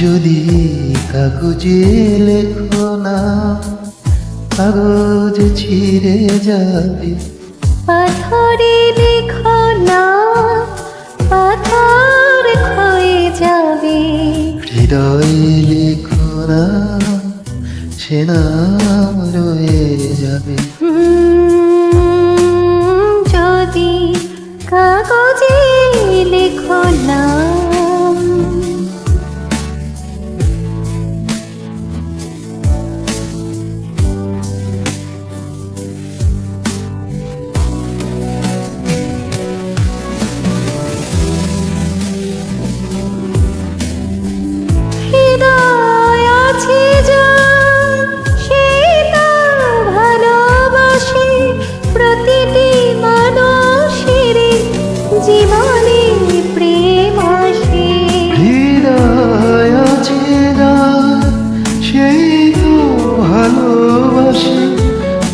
যদি কাগজে লেখো না, কাগজ ছিঁড়ে যাবে। পাথরে লেখো না, পাথর ক্ষয়ে যাবে। হৃদয়ে লেখো না, সে নাম রয়ে যাবে। যদি কাগজে লেখো না। হৃদয় আছে যার, সেই তার ভালোবাসে। প্রতিটি মানুষের জীবনে প্রেম আসে। হৃদয় আছে যার, সেই তো ভালোবাসে।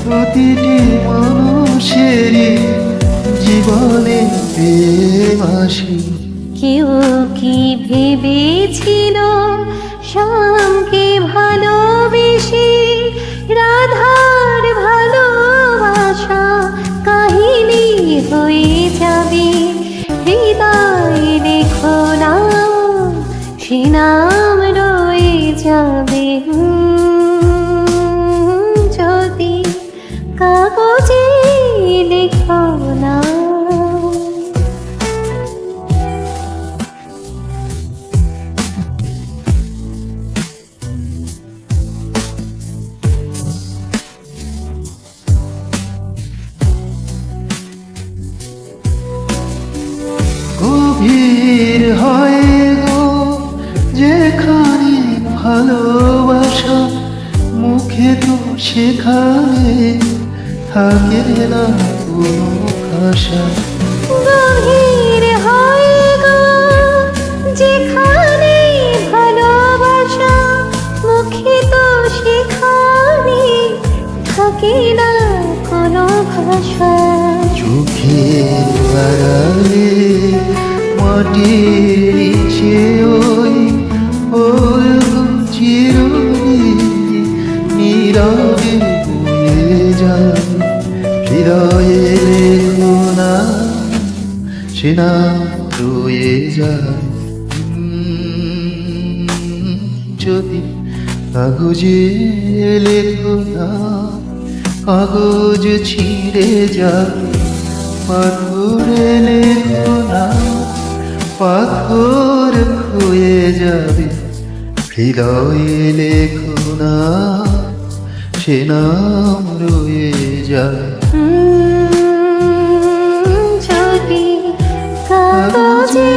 প্রতিটি মানুষেরই জীবনে প্রেম আসে। কেউ কি ভেবেছিল শ্যামকে ভালোবেসে রাধার ভালোবাসা কাহিনী হয়ে যাবে। হৃদয়ে লেখো না, সে নাম রয়ে যাবে। যদি কাগজে লেখো না। গভীর হয় গো যেখানে ভালোবাসা, মুখে তো সেখানে থাকে না কোনো ভাষা। গভীর হয় গো যেখানে ভালোবাসা, মুখে তো সেখানে থাকে না কোনো ভাষা। চোখের আড়ালে মাটির নিচে ওই চিরদিন নীরবে বয়ে যায়। হৃদয়ে লেখো না, সে নাম রয়ে যায়। যদি কাগজে লেখো না, কাগজ ছিঁড়ে যাবে। পাথরে লেখো না, পাথর ক্ষয়ে যাবে। হৃদয়ে লেখো না, সে নাম রয়ে যায়। যদি কাগজে